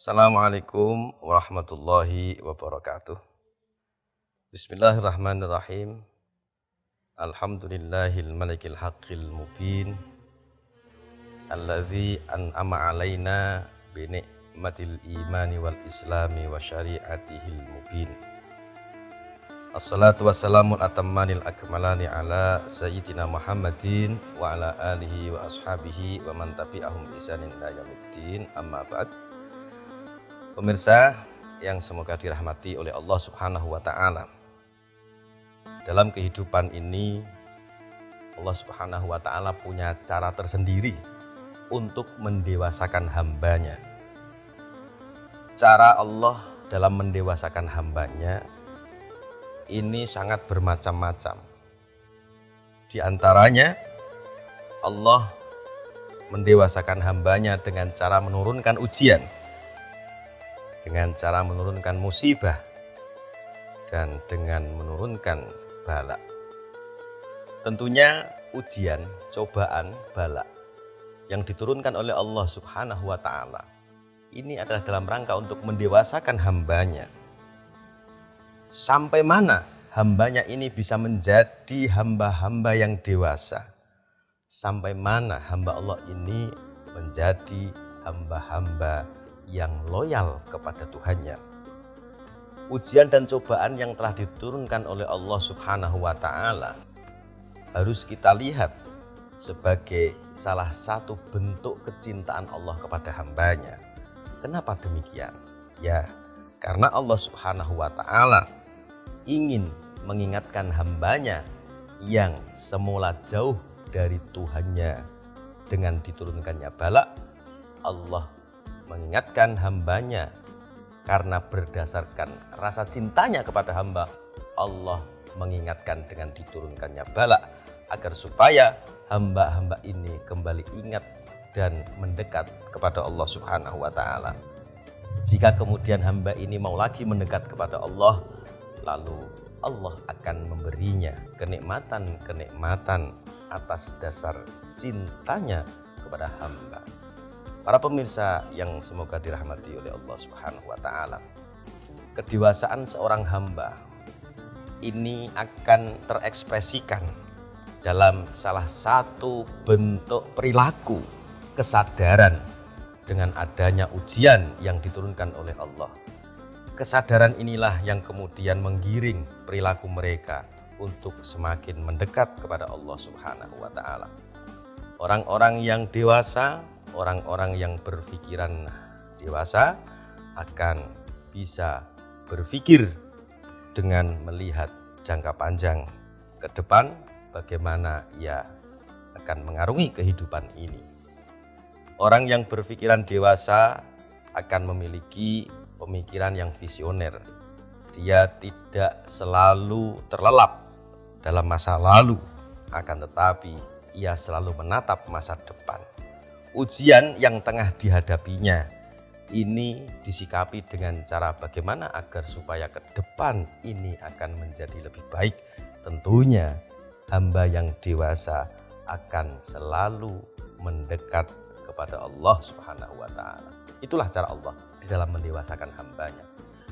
Assalamualaikum warahmatullahi wabarakatuh. Bismillahirrahmanirrahim. Alhamdulillahil malikil haqqil mubin. Alladzi an'ama alaina bi ni'matil imani wal islami wa syari'atihil mubin. Assalatu wassalamul atammanil akmalani ala sayyidina Muhammadin wa ala alihi wa ashabihi wa man tabi'ahum bi ihsanin ila yaumiddin. Amma ba'd. Pemirsa yang semoga dirahmati oleh Allah Subhanahu wa Ta'ala, dalam kehidupan ini Allah Subhanahu wa Ta'ala punya cara tersendiri untuk mendewasakan hambanya. Cara Allah dalam mendewasakan hambanya ini sangat bermacam-macam. Di antaranya Allah mendewasakan hambanya dengan cara menurunkan ujian, dengan cara menurunkan musibah, dan dengan menurunkan bala. Tentunya ujian, cobaan, bala yang diturunkan oleh Allah Subhanahu wa Ta'ala ini adalah dalam rangka untuk mendewasakan hambanya. Sampai mana hambanya ini bisa menjadi hamba-hamba yang dewasa? Sampai mana hamba Allah ini menjadi hamba-hamba yang loyal kepada Tuhannya? Ujian dan cobaan yang telah diturunkan oleh Allah Subhanahu wa Ta'ala harus kita lihat sebagai salah satu bentuk kecintaan Allah kepada hambanya. Kenapa demikian? Ya, karena Allah Subhanahu wa Ta'ala ingin mengingatkan hambanya yang semula jauh dari Tuhannya dengan diturunkannya bala. Allah mengingatkan hambanya karena berdasarkan rasa cintanya kepada hamba, Allah mengingatkan dengan diturunkannya bala agar supaya hamba-hamba ini kembali ingat dan mendekat kepada Allah Subhanahu wa Ta'ala. Jika kemudian hamba ini mau lagi mendekat kepada Allah, lalu Allah akan memberinya kenikmatan-kenikmatan atas dasar cintanya kepada hamba. Para pemirsa yang semoga dirahmati oleh Allah Subhanahu wa Ta'ala, kedewasaan seorang hamba ini akan terekspresikan dalam salah satu bentuk perilaku kesadaran dengan adanya ujian yang diturunkan oleh Allah. Kesadaran inilah yang kemudian menggiring perilaku mereka untuk semakin mendekat kepada Allah Subhanahu wa Ta'ala. Orang-orang yang dewasa, orang-orang yang berpikiran dewasa akan bisa berpikir dengan melihat jangka panjang ke depan bagaimana ia akan mengarungi kehidupan ini. Orang yang berpikiran dewasa akan memiliki pemikiran yang visioner. Dia tidak selalu terlelap dalam masa lalu, akan tetapi ia selalu menatap masa depan. Ujian yang tengah dihadapinya ini disikapi dengan cara bagaimana agar supaya ke depan ini akan menjadi lebih baik. Tentunya hamba yang dewasa akan selalu mendekat kepada Allah Subhanahu wa Ta'ala. Itulah cara Allah di dalam mendewasakan hambanya.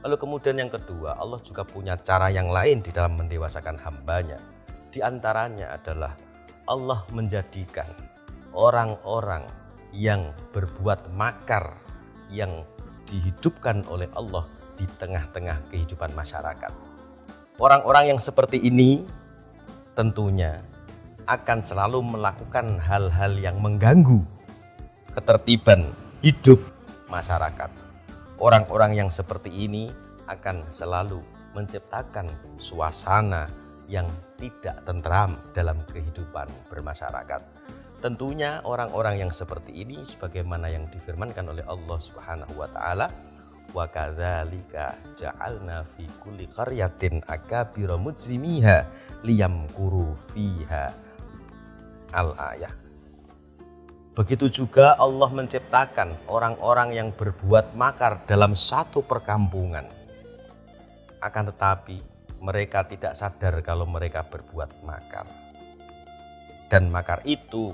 Lalu kemudian yang kedua, Allah juga punya cara yang lain di dalam mendewasakan hambanya. Di antaranya adalah Allah menjadikan orang-orang yang berbuat makar yang dihidupkan oleh Allah di tengah-tengah kehidupan masyarakat. Orang-orang yang seperti ini tentunya akan selalu melakukan hal-hal yang mengganggu ketertiban hidup masyarakat. Orang-orang yang seperti ini akan selalu menciptakan suasana yang tidak tentram dalam kehidupan bermasyarakat. Tentunya orang-orang yang seperti ini sebagaimana yang difirmankan oleh Allah Subhanahu wa Ta'ala, wa kadzalika ja'alna fi kulli qaryatin akabira mujrimiha liyamkuru fiha al-ayah. Begitu juga Allah menciptakan orang-orang yang berbuat makar dalam satu perkampungan. Akan tetapi mereka tidak sadar kalau mereka berbuat makar. Dan makar itu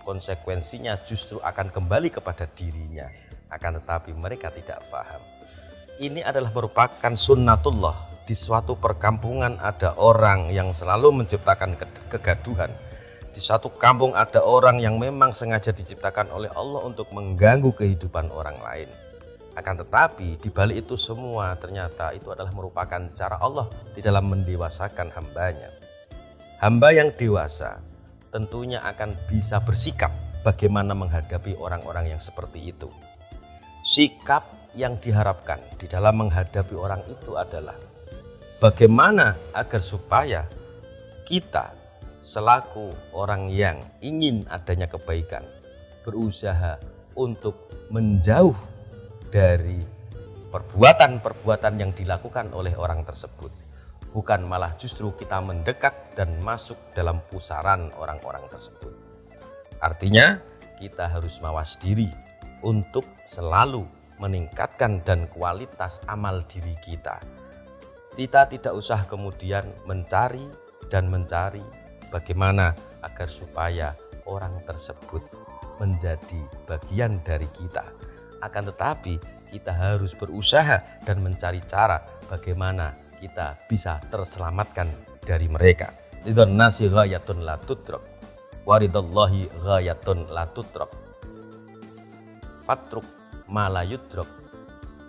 konsekuensinya justru akan kembali kepada dirinya. akan tetapi mereka tidak paham. Ini adalah merupakan sunnatullah. Di suatu perkampungan ada orang yang selalu menciptakan kegaduhan. Di suatu kampung ada orang yang memang sengaja diciptakan oleh Allah untuk mengganggu kehidupan orang lain. Akan tetapi di balik itu semua ternyata itu adalah merupakan cara Allah di dalam mendewasakan hambanya. Hamba yang dewasa tentunya akan bisa bersikap bagaimana menghadapi orang-orang yang seperti itu. Sikap yang diharapkan di dalam menghadapi orang itu adalah bagaimana agar supaya kita selaku orang yang ingin adanya kebaikan berusaha untuk menjauh dari perbuatan-perbuatan yang dilakukan oleh orang tersebut. Bukan malah justru kita mendekat dan masuk dalam pusaran orang-orang tersebut. Artinya kita harus mawas diri untuk selalu meningkatkan dan kualitas amal diri kita. Kita tidak usah kemudian mencari bagaimana agar supaya orang tersebut menjadi bagian dari kita. Akan tetapi kita harus berusaha dan mencari cara bagaimana kita bisa terselamatkan dari mereka. Ridhon nasi ghayatun la tudrak, waridallahi ghayatun la tudrak. Fatruk ma la yudrak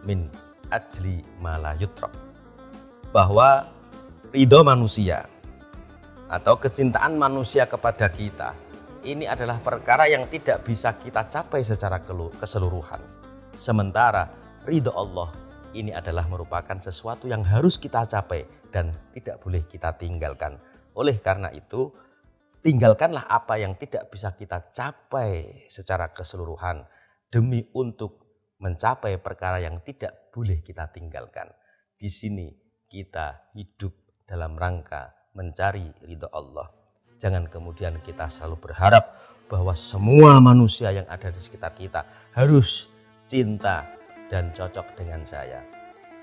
min ajli ma la yudrak. Bahwa ridho manusia atau kecintaan manusia kepada kita ini adalah perkara yang tidak bisa kita capai secara keseluruhan. Sementara ridho Allah ini adalah merupakan sesuatu yang harus kita capai dan tidak boleh kita tinggalkan. Oleh karena itu, tinggalkanlah apa yang tidak bisa kita capai secara keseluruhan demi untuk mencapai perkara yang tidak boleh kita tinggalkan. Di sini kita hidup dalam rangka mencari ridho Allah. Jangan kemudian kita selalu berharap bahwa semua manusia yang ada di sekitar kita harus cinta dan cocok dengan saya.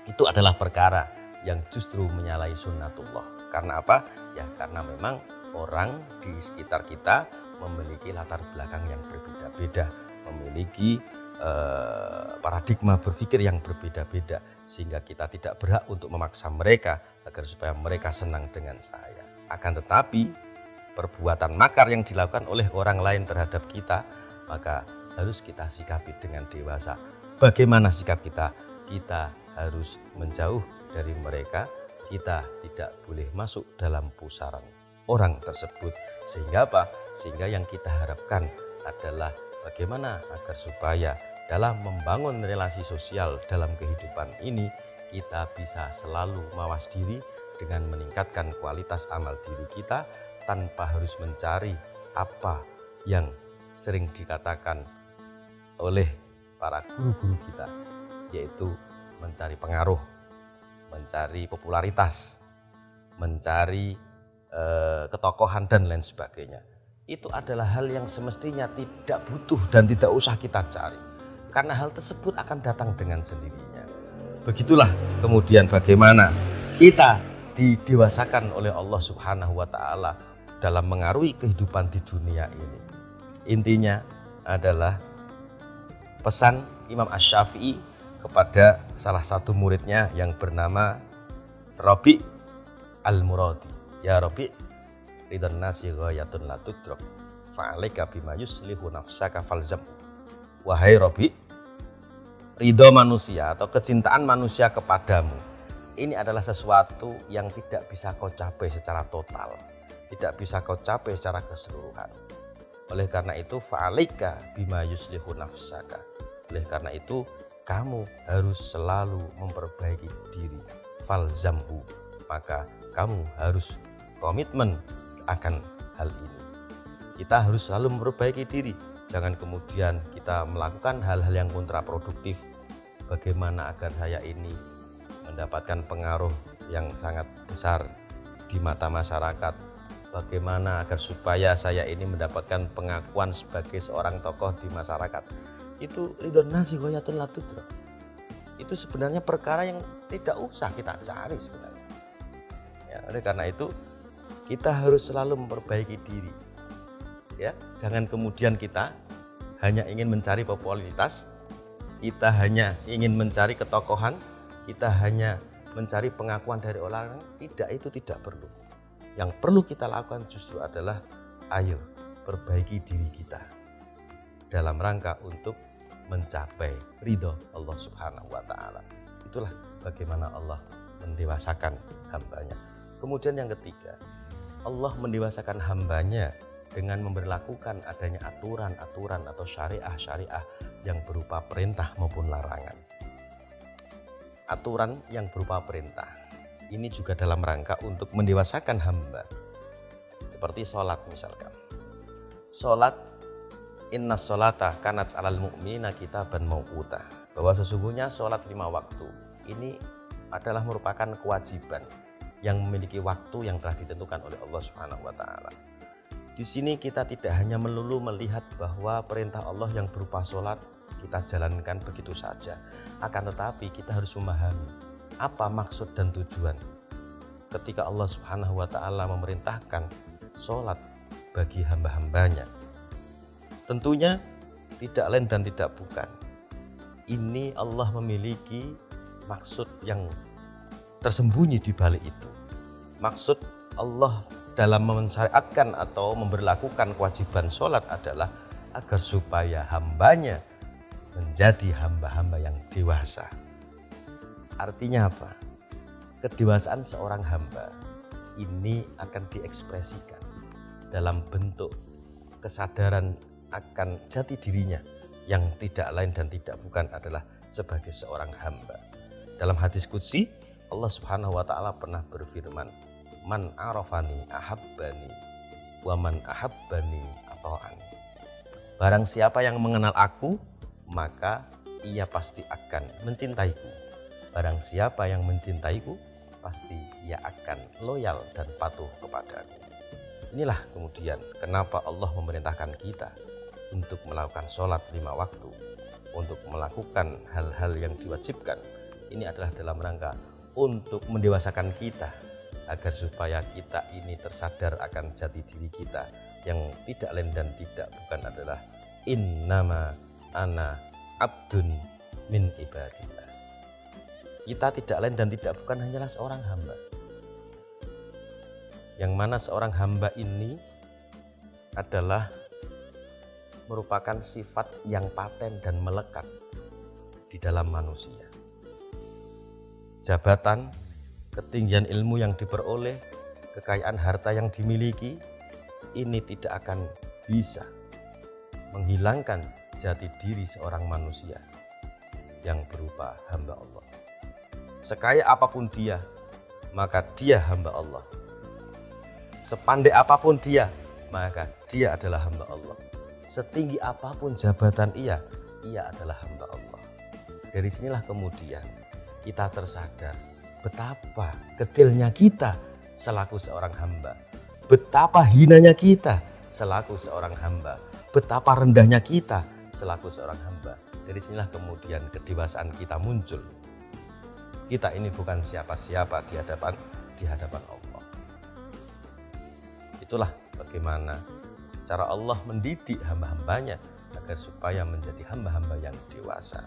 Itu adalah perkara yang justru menyalahi sunnatullah. Karena apa? Ya karena memang orang di sekitar kita memiliki latar belakang yang berbeda-beda, memiliki paradigma berpikir yang berbeda-beda, sehingga kita tidak berhak untuk memaksa mereka agar supaya mereka senang dengan saya. Akan tetapi perbuatan makar yang dilakukan oleh orang lain terhadap kita, maka harus kita sikapi dengan dewasa. Bagaimana sikap kita? Kita harus menjauh dari mereka. Kita tidak boleh masuk dalam pusaran orang tersebut. Sehingga apa? Sehingga yang kita harapkan adalah bagaimana agar supaya dalam membangun relasi sosial dalam kehidupan ini kita bisa selalu mawas diri dengan meningkatkan kualitas amal diri kita tanpa harus mencari apa yang sering dikatakan oleh para guru-guru kita, yaitu mencari pengaruh, mencari popularitas, mencari ketokohan dan lain sebagainya. Itu adalah hal yang semestinya tidak butuh dan tidak usah kita cari, karena hal tersebut akan datang dengan sendirinya. Begitulah kemudian bagaimana kita didewasakan oleh Allah Subhanahu wa Ta'ala dalam mengaruhi kehidupan di dunia ini. Intinya adalah pesan Imam Asy-Syafi'i kepada salah satu muridnya yang bernama Rabi' Al-Muradi. Ya Rabi', ridhon nasi ghayatun la tudrak, fa'alaika bima yuslihu nafsaka falzam. Wahai Rabi', ridho manusia atau kecintaan manusia kepadamu ini adalah sesuatu yang tidak bisa kau capai secara total, tidak bisa kau capai secara keseluruhan. Oleh karena itu fa'alaika bima yuslihu nafsaka. Oleh karena itu kamu harus selalu memperbaiki diri. Falzamhu, maka kamu harus komitmen akan hal ini. Kita harus selalu memperbaiki diri. Jangan kemudian kita melakukan hal-hal yang kontraproduktif. Bagaimana agar saya ini mendapatkan pengaruh yang sangat besar di mata masyarakat? Bagaimana agar supaya saya ini mendapatkan pengakuan sebagai seorang tokoh di masyarakat? Itu ridhon nasi ghayatun la tudrak. Itu sebenarnya perkara yang tidak usah kita cari sebenarnya. Ya, oleh karena itu kita harus selalu memperbaiki diri. Ya, jangan kemudian kita hanya ingin mencari popularitas, kita hanya ingin mencari ketokohan, kita hanya mencari pengakuan dari orang, itu tidak perlu. Yang perlu kita lakukan justru adalah ayo perbaiki diri kita dalam rangka untuk mencapai ridho Allah Subhanahu wa Ta'ala. Itulah bagaimana Allah mendewasakan hambanya. Kemudian yang ketiga, Allah mendewasakan hambanya dengan memberlakukan adanya aturan-aturan atau syariah-syariah yang berupa perintah maupun larangan. Aturan yang berupa perintah ini juga dalam rangka untuk mendewasakan hamba. Seperti sholat misalkan. Sholat, inna sholata kanat 'alal mu'minina kitaban mauquta. Bahwa sesungguhnya sholat 5 waktu ini adalah merupakan kewajiban yang memiliki waktu yang telah ditentukan oleh Allah Subhanahu wa Ta'ala. Di sini kita tidak hanya melulu melihat bahwa perintah Allah yang berupa sholat kita jalankan begitu saja, akan tetapi kita harus memahami apa maksud dan tujuan ketika Allah Subhanahu wa Ta'ala memerintahkan sholat bagi hamba-hambanya. Tentunya tidak lain dan tidak bukan, ini Allah memiliki maksud yang tersembunyi di balik itu. Maksud Allah dalam mensyariatkan atau memberlakukan kewajiban sholat adalah agar supaya hambanya menjadi hamba-hamba yang dewasa. Artinya apa? Kedewasaan seorang hamba ini akan diekspresikan dalam bentuk kesadaran akan jati dirinya yang tidak lain dan tidak bukan adalah sebagai seorang hamba. Dalam hadis qudsi, Allah Subhanahu wa Ta'ala pernah berfirman, man arafani ahabbani wa man ahabbani ata'ani. Barang siapa yang mengenal aku, maka ia pasti akan mencintaiku. Barang siapa yang mencintaiku, pasti ia akan loyal dan patuh kepadaku. Inilah kemudian kenapa Allah memerintahkan kita untuk melakukan sholat 5 waktu, untuk melakukan hal-hal yang diwajibkan. Ini adalah dalam rangka untuk mendewasakan kita, agar supaya kita ini tersadar akan jati diri kita yang tidak lain dan tidak bukan adalah innama ana abdun min ibadillah. Kita tidak lain dan tidak bukan hanyalah seorang hamba, yang mana seorang hamba ini adalah merupakan sifat yang paten dan melekat di dalam manusia. Jabatan, ketinggian ilmu yang diperoleh, kekayaan harta yang dimiliki, ini tidak akan bisa menghilangkan jati diri seorang manusia yang berupa hamba Allah. Sekaya apapun dia, maka dia hamba Allah. Sepandai apapun dia, maka dia adalah hamba Allah. Setinggi apapun jabatan ia adalah hamba Allah. Dari sinilah kemudian kita tersadar betapa kecilnya kita selaku seorang hamba, betapa hinanya kita selaku seorang hamba, betapa rendahnya kita selaku seorang hamba. Dari sinilah kemudian kedewasaan kita muncul. Kita ini bukan siapa-siapa di hadapan Allah. Itulah bagaimana cara Allah mendidik hamba-hambanya agar supaya menjadi hamba-hamba yang dewasa.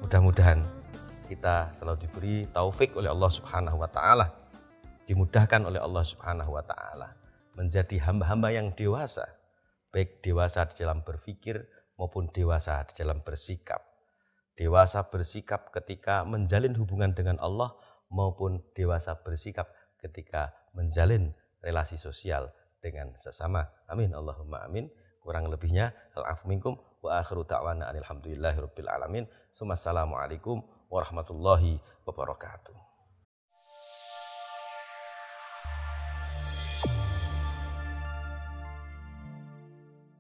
Mudah-mudahan kita selalu diberi taufik oleh Allah Subhanahu wa Ta'ala, dimudahkan oleh Allah Subhanahu wa Ta'ala menjadi hamba-hamba yang dewasa, baik dewasa di dalam berpikir maupun dewasa di dalam bersikap. Dewasa bersikap ketika menjalin hubungan dengan Allah maupun dewasa bersikap ketika menjalin relasi sosial dengan sesama. Amin Allahumma amin. Kurang lebihnya al-'afwu minkum wa akhiru da'wana alhamdulillahirabbil alamin. Assalamualaikum warahmatullahi wabarakatuh.